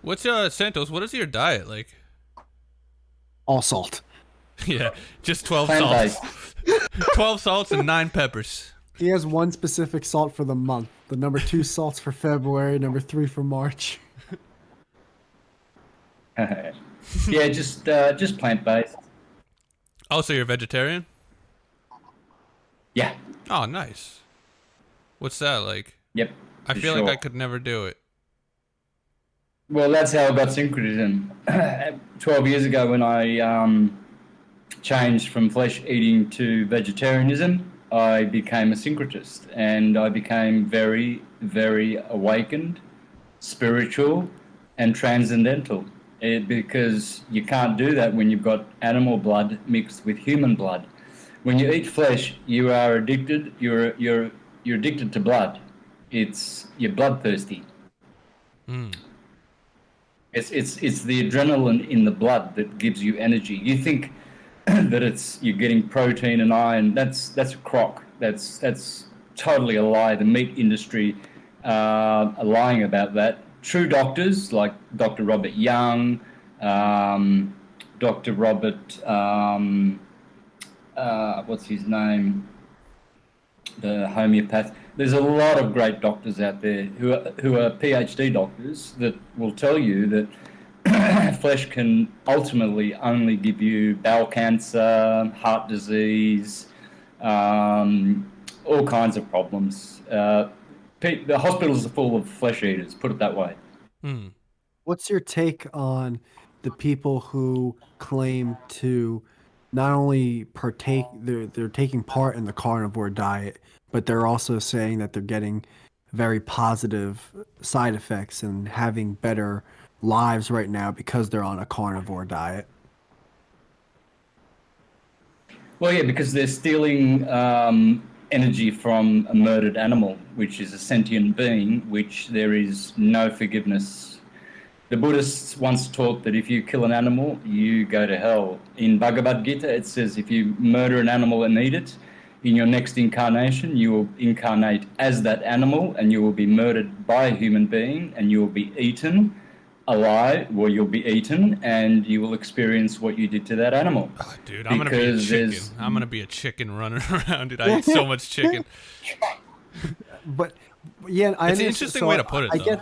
What's Santos? What is your diet like? All salt. Yeah, just 12 salts. Plant-based. 12 salts and 9 peppers. He has one specific salt for the month. The number two salts for February, number three for March. Yeah, just plant-based. Oh, so you're a vegetarian? Yeah. Oh, nice. What's that like? Yep. I For feel sure. like I could never do it. Well, that's how I got syncretism. 12 years ago when I changed from flesh eating to vegetarianism, I became a syncretist and I became very, very awakened, spiritual, and transcendental. Because you can't do that when you've got animal blood mixed with human blood. When you eat flesh, you are addicted. You're addicted to blood. You're bloodthirsty. Mm. It's the adrenaline in the blood that gives you energy. You think that you're getting protein and iron. That's a crock. That's totally a lie. The meat industry are lying about that. True doctors like Dr. Robert Young, Dr. Robert, what's his name? The homeopath. There's a lot of great doctors out there who are PhD doctors that will tell you that flesh can ultimately only give you bowel cancer, heart disease, all kinds of problems. The hospitals are full of flesh eaters, put it that way. Hmm. What's your take on the people who claim to not only partake, they're taking part in the carnivore diet, but they're also saying that they're getting very positive side effects and having better lives right now because they're on a carnivore diet? Well, yeah, because they're stealing energy from a murdered animal, which is a sentient being, which there is no forgiveness. The Buddhists once taught that if you kill an animal, you go to hell. In Bhagavad Gita, it says if you murder an animal and eat it, in your next incarnation, you will incarnate as that animal and you will be murdered by a human being and you will be eaten alive, or you'll be eaten and you will experience what you did to that animal. Oh, dude, I'm gonna be a chicken. I'm gonna be a chicken running around, dude. I eat so much chicken. But yeah, It's an interesting way to put it, I though. get.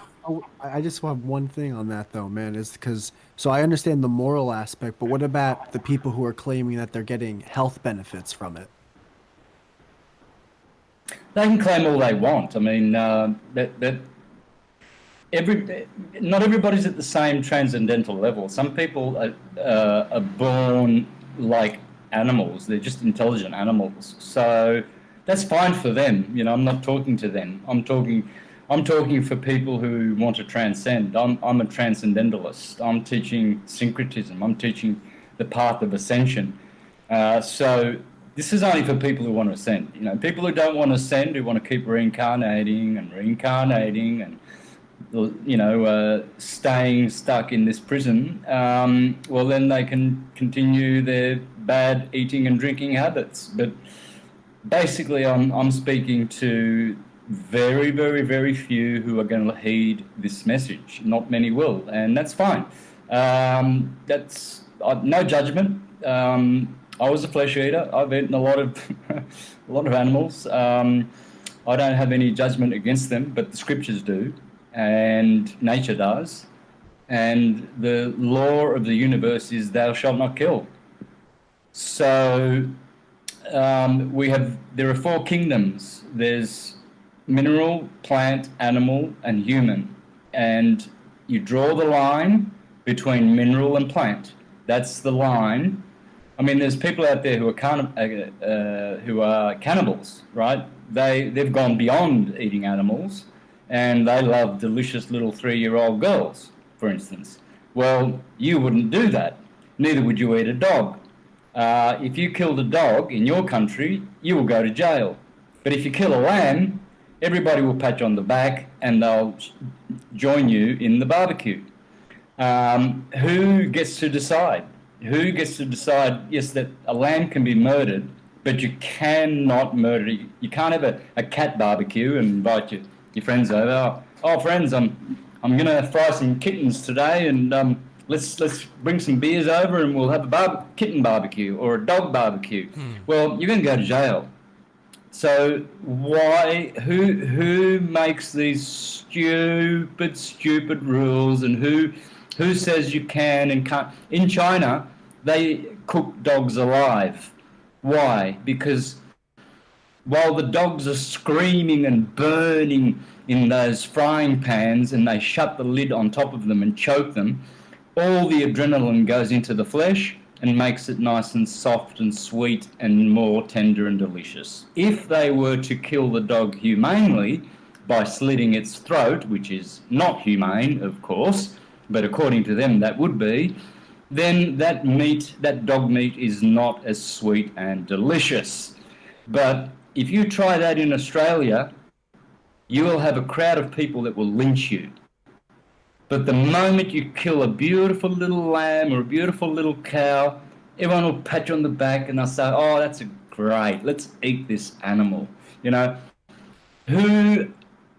I just have one thing on that though, man, is because so I understand the moral aspect, but what about the people who are claiming that they're getting health benefits from it? They can claim all they want. I mean, not everybody's at the same transcendental level. Some people are born like animals. They're just intelligent animals. So that's fine for them. You know, I'm not talking to them. I'm talking for people who want to transcend. I'm a transcendentalist. I'm teaching syncretism. I'm teaching the path of ascension. So this is only for people who want to ascend. You know, people who don't want to ascend, who want to keep reincarnating and staying stuck in this prison, well, then they can continue their bad eating and drinking habits. But basically, I'm speaking to very, very, very few who are going to heed this message. Not many will, and that's fine. That's no judgment. I was a flesh eater. I've eaten a lot of a lot of animals. I don't have any judgment against them, but the scriptures do, and nature does. And the law of the universe is thou shalt not kill. So there are four kingdoms. There's mineral, plant, animal, and human. And you draw the line between mineral and plant. That's the line. I mean, there's people out there who are cannibals, right? They've gone beyond eating animals, and they love delicious little 3-year-old girls, for instance. Well, you wouldn't do that. Neither would you eat a dog. If you killed a dog in your country, you will go to jail. But if you kill a lamb, everybody will pat you on the back and they'll join you in the barbecue. Who gets to decide? Who gets to decide, yes, that a lamb can be murdered, but you cannot murder it. You can't have a cat barbecue and invite your friends over. Oh, friends, I'm gonna fry some kittens today, and let's bring some beers over, and we'll have a kitten barbecue or a dog barbecue. Well, you're gonna go to jail. So why? Who makes these stupid rules, and who says you can and can't? In China, they cook dogs alive. Why? Because while the dogs are screaming and burning in those frying pans, and they shut the lid on top of them and choke them, all the adrenaline goes into the flesh and makes it nice and soft and sweet and more tender and delicious. If they were to kill the dog humanely by slitting its throat, which is not humane, of course, but according to them that would be, then that dog meat is not as sweet and delicious. But if you try that in Australia, you will have a crowd of people that will lynch you. But the moment you kill a beautiful little lamb or a beautiful little cow, everyone will pat you on the back and they'll say, oh, that's great, let's eat this animal. You know, who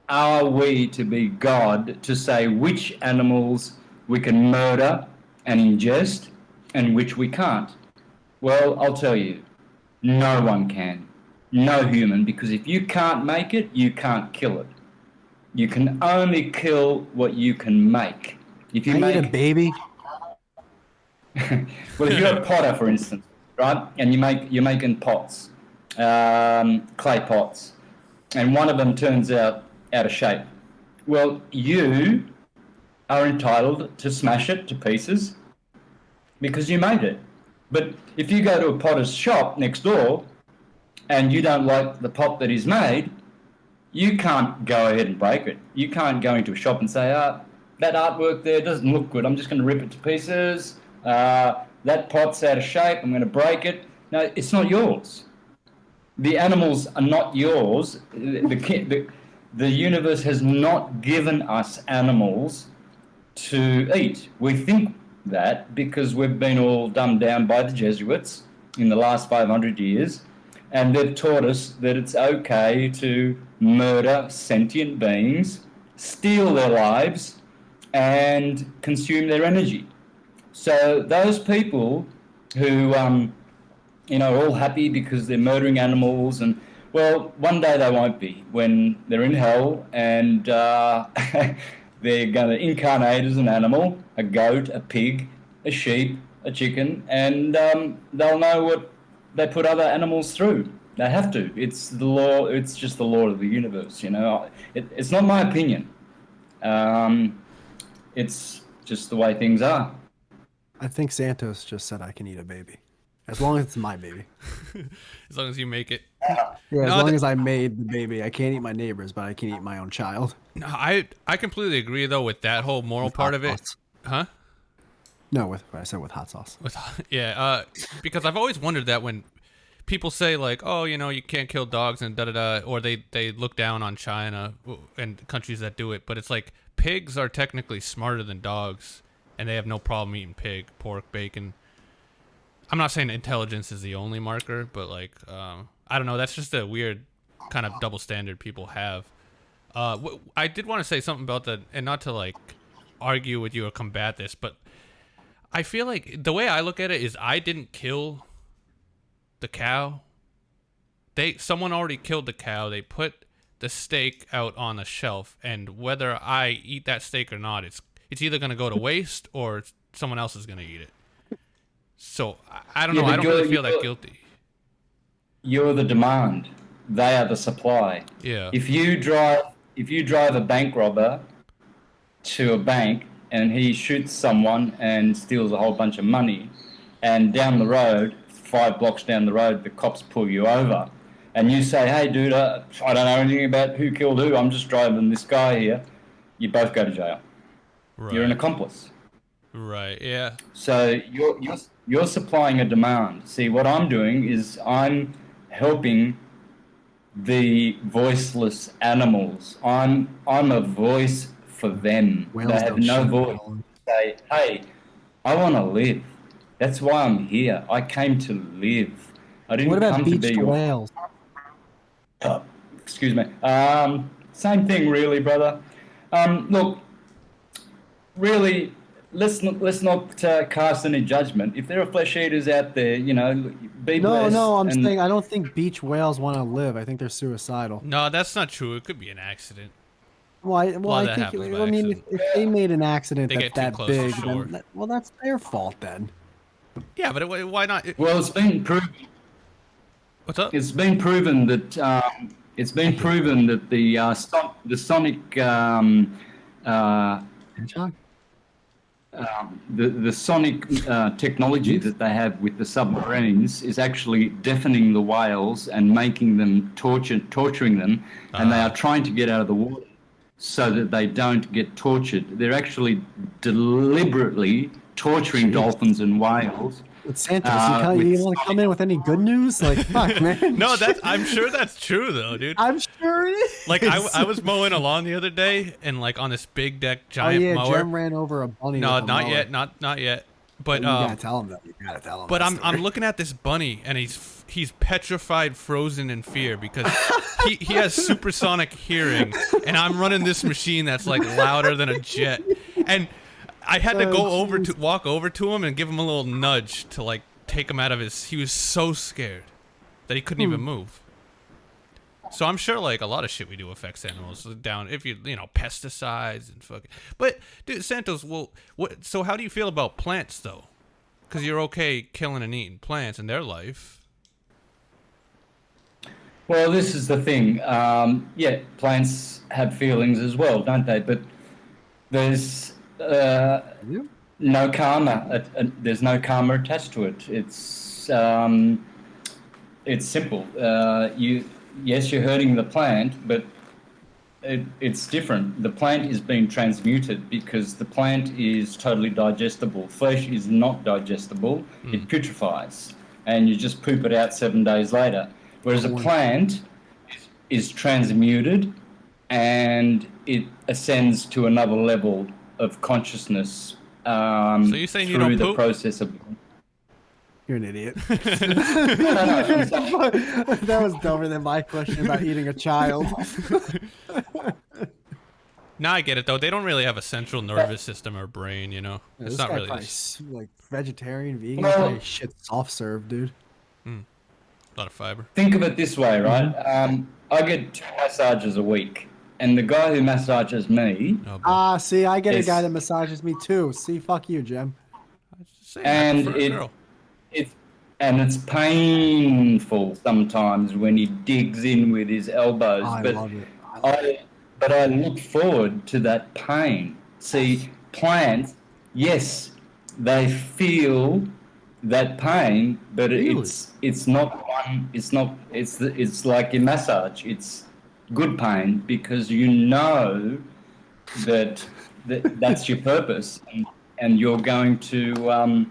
are we to be God to say which animals we can murder and ingest and which we can't? Well, I'll tell you, no one can. No human, because if you can't make it, you can't kill it. You can only kill what you can make. If you make a baby. Well, if you're a potter, for instance, right, and you're making pots, clay pots, and one of them turns out of shape, well, you are entitled to smash it to pieces because you made it. But if you go to a potter's shop next door and you don't like the pot that he's made, you can't go ahead and break it. You can't go into a shop and say, that artwork there doesn't look good, I'm just going to rip it to pieces. That pot's out of shape, I'm going to break it. No, it's not yours. The animals are not yours. The universe has not given us animals to eat. We think that because we've been all dumbed down by the Jesuits in the last 500 years, and they've taught us that it's okay to murder sentient beings, steal their lives, and consume their energy. So those people who, are all happy because they're murdering animals, and, well, one day they won't be when they're in hell and they're going to incarnate as an animal, a goat, a pig, a sheep, a chicken, and they'll know what they put other animals through. They have to. It's the law. It's just the law of the universe, It's not my opinion. It's just the way things are. I think Santos just said I can eat a baby. As long as it's my baby. As long as you make it. Yeah, as long as I made the baby. I can't eat my neighbor's, but I can eat my own child. No, I completely agree, though, with that whole moral part of it. Huh? No, with what I said with hot sauce. Because I've always wondered that when people say, like, oh, you can't kill dogs and da-da-da, or they look down on China and countries that do it, but it's like pigs are technically smarter than dogs, and they have no problem eating pig, pork, bacon. I'm not saying intelligence is the only marker, but, like, I don't know, that's just a weird kind of double standard people have. I did want to say something about that, and not to, like, argue with you or combat this, but I feel like the way I look at it is I didn't kill the cow. Someone already killed the cow. They put the steak out on the shelf, and whether I eat that steak or not, it's either going to go to waste or someone else is going to eat it. So I don't know. I don't really feel that guilty. You're the demand. They are the supply. Yeah. If you drive a bank robber to a bank and he shoots someone and steals a whole bunch of money, and down the road, 5 blocks down the road, the cops pull you over, and you say, hey, dude, I don't know anything about who killed who, I'm just driving this guy here, you both go to jail. Right. You're an accomplice. Right, yeah. So you're supplying a demand. See, what I'm doing is I'm helping the voiceless animals. I'm a voice for them. Whales they have no voice. Say, hey, I want to live. That's why I'm here. I came to live. I didn't come to be your whales? Excuse me. Same thing, really, brother. Look, really, let's not cast any judgment. If there are flesh eaters out there, be No, blessed. no, I'm And saying I don't think beach whales want to live. I think they're suicidal. No, that's not true. It could be an accident. Well, A lot I of that think, happens by I mean, accident. if they made an accident They that's get too that close to big, shore. then well, that's their fault then. Yeah, but why not? well, it's been proven. What's up? It's been proven that the sonic Hedgehog? the sonic technology that they have with the submarines is actually deafening the whales and making them torturing them, and they are trying to get out of the water so that they don't get tortured. They're actually deliberately torturing dolphins and whales. With Santos, you want to come in with any good news? Like, fuck, man. No, I'm sure that's true though, dude. I'm sure it is. Like I was mowing a lawn the other day, and like on this big deck giant mower. Jem ran over a bunny. No, with a not mower. yet, not yet. But You gotta tell him that. You gotta tell him. but that I'm story. looking at this bunny, and he's petrified, frozen in fear because he has supersonic hearing, and I'm running this machine that's like louder than a jet, and I had to walk over to him and give him a little nudge to like take him out of his. He was so scared that he couldn't even move. So I'm sure like a lot of shit we do affects animals down if pesticides and fucking. But dude, Santos, well, what? So how do you feel about plants though? Because you're okay killing and eating plants in their life. Well, this is the thing. Yeah, plants have feelings as well, don't they? But there's no karma. There's no karma attached to it. It's simple. You're hurting the plant, but it's different. The plant is being transmuted because the plant is totally digestible. Flesh is not digestible. It putrefies, and you just poop it out 7 days later. Whereas a plant is transmuted, and it ascends to another level of consciousness So you're saying you through don't the poop? process of. You're an idiot. No, That was dumber than my question about eating a child. Now I get it though. They don't really have a central nervous system or brain, you know. It's This not guy really. probably like vegetarian, vegan. Well- Probably shit soft serve, dude. A lot of fiber. Think of it this way, right? I get 2 massages a week, and the guy who massages me, Oh, boy. See, I get a It's- guy that massages me too. See, fuck you, Jem. I was just saying, I and prefer a girl. it's painful sometimes when he digs in with his elbows. Oh, I but love it. I look forward to that pain. See, plants, yes, they feel that pain, but Really? it's not one. It's like a massage. It's good pain because you know that's your purpose, and you're going to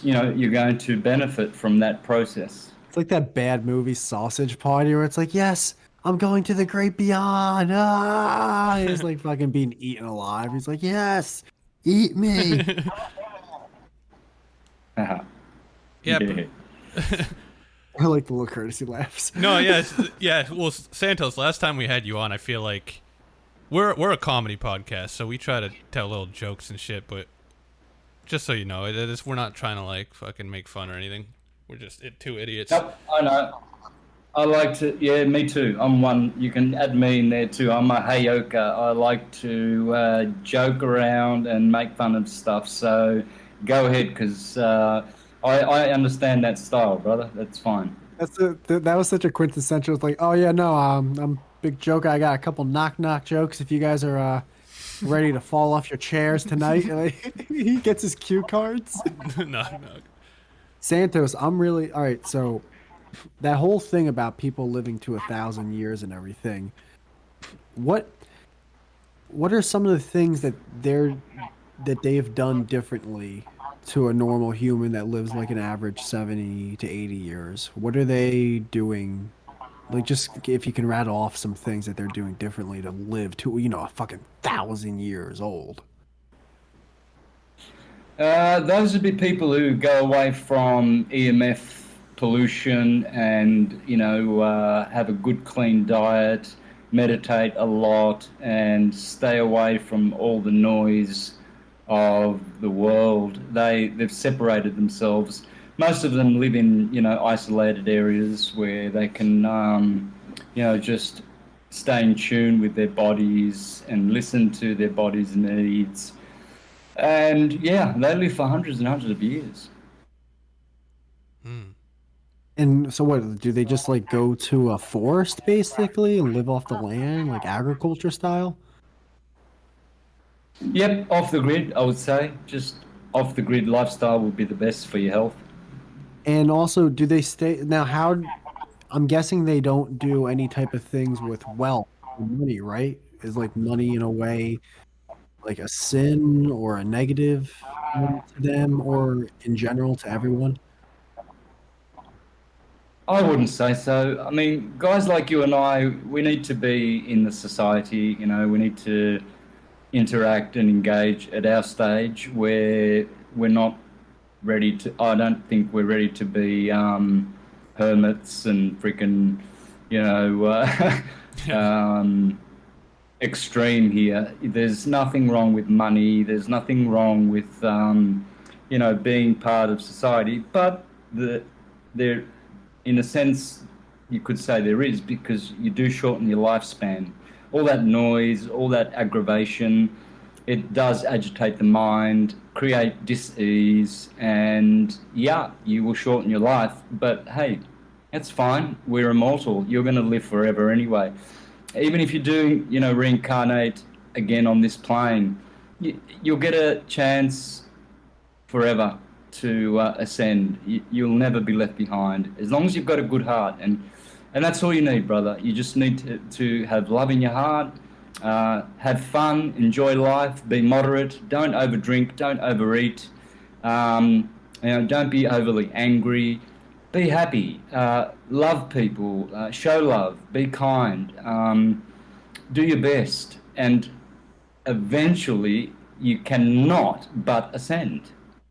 you're going to benefit from that process. It's like that bad movie Sausage Party where it's like, yes, I'm going to the great beyond. He's like fucking being eaten alive. He's like, yes, eat me. Yeah. Yeah. I like the little courtesy laughs. No, yeah. Well, Santos, last time we had you on, I feel like we're a comedy podcast, so we try to tell little jokes and shit. But just so you know, we're not trying to like fucking make fun or anything. We're just two idiots. Nope, I know. I like to. Yeah, me too. I'm one. You can add me in there too. I'm a hayoka. I like to joke around and make fun of stuff. So go ahead, because I understand that style, brother. That's fine. That was such a quintessential. It's like, oh yeah, no, I'm big joke. I got a couple knock jokes. If you guys are ready to fall off your chairs tonight, like, he gets his cue cards. No. Santos, I'm really all right. So that whole thing about people living to 1,000 years and everything. What are some of the things that they've done differently to a normal human that lives like an average 70 to 80 years? What are they doing? Like, just if you can rattle off some things that they're doing differently to live to, a fucking 1,000 years old. Those would be people who go away from EMF pollution and have a good clean diet, meditate a lot, and stay away from all the noise of the world. They've separated themselves. Most of them live in, you know, isolated areas where they can, you know, just stay in tune with their bodies and listen to their body's needs. And yeah, they live for hundreds and hundreds of years. And so what, do they just like go to a forest basically and live off the land, like agriculture style? Yep, off the grid, I would say. Just off the grid lifestyle would be the best for your health. And also, do they stay now? How I'm guessing they don't do any type of things with wealth or money, right? Is like money in a way like a sin or a negative to them or in general to everyone? I wouldn't say so. I mean, guys like you and I, we need to be in the society, you know, we need to interact and engage at our stage where we're not ready to, I don't think we're ready to be hermits and freaking, you know, extreme here. There's nothing wrong with money. There's nothing wrong with, you know, being part of society. But there, in a sense, you could say there is, because you do shorten your lifespan. All that noise, all that aggravation, it does agitate the mind, create dis-ease, and yeah, you will shorten your life. But hey, that's fine. We're immortal. You're going to live forever anyway. Even if you do, you know, reincarnate again on this plane, you'll get a chance forever to ascend. You'll never be left behind as long as you've got a good heart, and that's all you need, brother. You just need to have love in your heart, have fun, enjoy life, be moderate, don't overdrink, don't overeat, you know, don't be overly angry, be happy, love people, show love, be kind, do your best, and eventually you cannot but ascend.